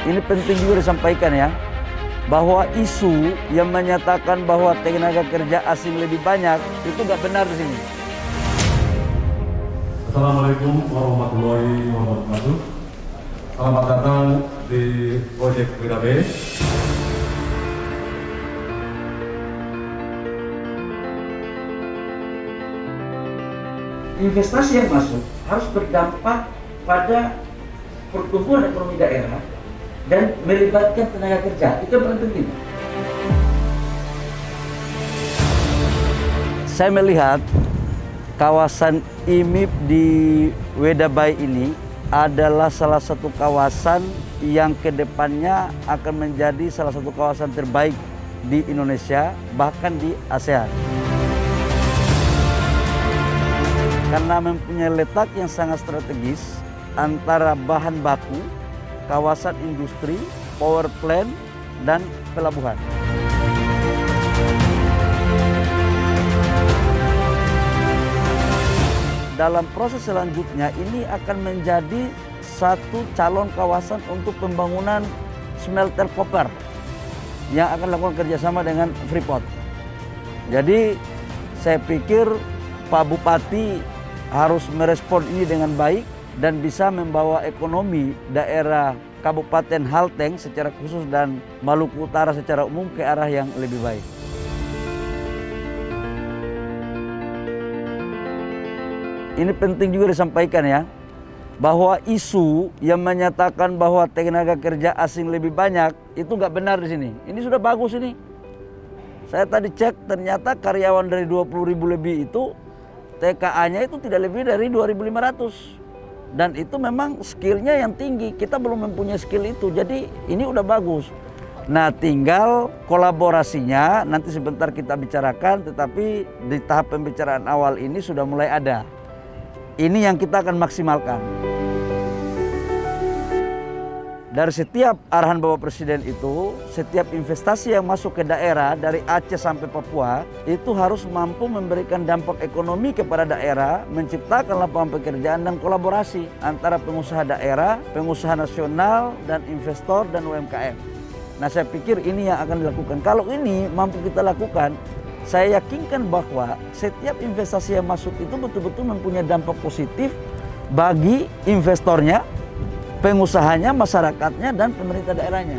Ini penting juga disampaikan ya, bahwa isu yang menyatakan bahwa tenaga kerja asing lebih banyak itu nggak benar di sini. Assalamualaikum warahmatullahi wabarakatuh. Selamat datang di Project WKB. Investasi yang masuk harus berdampak pada pertumbuhan ekonomi daerah dan melibatkan tenaga kerja. Itu yang paling penting. Saya melihat kawasan IMIP di Wedabai ini adalah salah satu kawasan yang kedepannya akan menjadi salah satu kawasan terbaik di Indonesia, bahkan di ASEAN. Karena mempunyai letak yang sangat strategis antara bahan baku, kawasan industri, power plant, dan pelabuhan. Dalam proses selanjutnya ini akan menjadi satu calon kawasan untuk pembangunan smelter koper yang akan lakukan kerjasama dengan Freeport. Jadi saya pikir Pak Bupati harus merespon ini dengan baik dan bisa membawa ekonomi daerah Kabupaten Halteng secara khusus dan Maluku Utara secara umum ke arah yang lebih baik. Ini penting juga disampaikan ya, bahwa isu yang menyatakan bahwa tenaga kerja asing lebih banyak itu nggak benar di sini. Ini sudah bagus ini. Saya tadi cek ternyata karyawan dari 20.000 lebih itu TKA-nya itu tidak lebih dari 2.500. Dan itu memang skillnya yang tinggi, kita belum mempunyai skill itu, jadi ini udah bagus. Nah tinggal kolaborasinya nanti sebentar kita bicarakan, tetapi di tahap pembicaraan awal ini sudah mulai ada. Ini yang kita akan maksimalkan. Dari setiap arahan Bapak Presiden itu, setiap investasi yang masuk ke daerah dari Aceh sampai Papua itu harus mampu memberikan dampak ekonomi kepada daerah, menciptakan lapangan pekerjaan dan kolaborasi antara pengusaha daerah, pengusaha nasional, dan investor dan UMKM. Nah saya pikir ini yang akan dilakukan. Kalau ini mampu kita lakukan, saya yakinkan bahwa setiap investasi yang masuk itu betul-betul mempunyai dampak positif bagi investornya, pengusahanya, masyarakatnya, dan pemerintah daerahnya.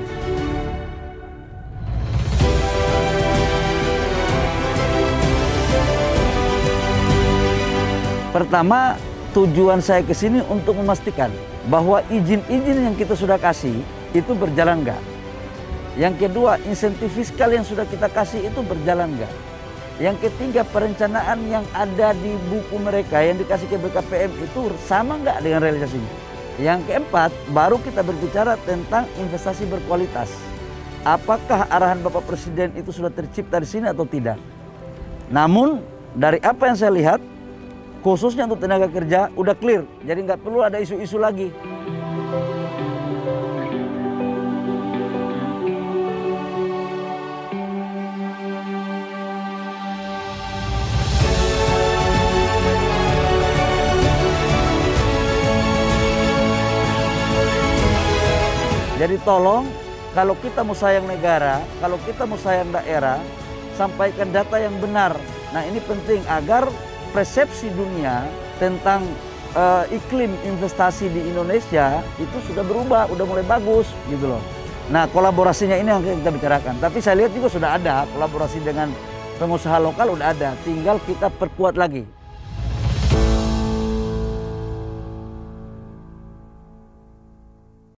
Pertama, tujuan saya ke sini untuk memastikan bahwa izin-izin yang kita sudah kasih itu berjalan enggak. Yang kedua, insentif fiskal yang sudah kita kasih itu berjalan enggak. Yang ketiga, perencanaan yang ada di buku mereka yang dikasih ke BKPM itu sama enggak dengan realisasinya. Yang keempat, baru kita berbicara tentang investasi berkualitas. Apakah arahan Bapak Presiden itu sudah tercipta di sini atau tidak? Namun, dari apa yang saya lihat, khususnya untuk tenaga kerja, udah clear. Jadi nggak perlu ada isu-isu lagi. Jadi tolong, kalau kita mau sayang negara, kalau kita mau sayang daerah, sampaikan data yang benar. Nah ini penting agar persepsi dunia tentang iklim investasi di Indonesia itu sudah berubah, udah mulai bagus gitu loh. Nah kolaborasinya ini yang kita bicarakan. Tapi saya lihat juga sudah ada kolaborasi dengan pengusaha lokal, udah ada. Tinggal kita perkuat lagi.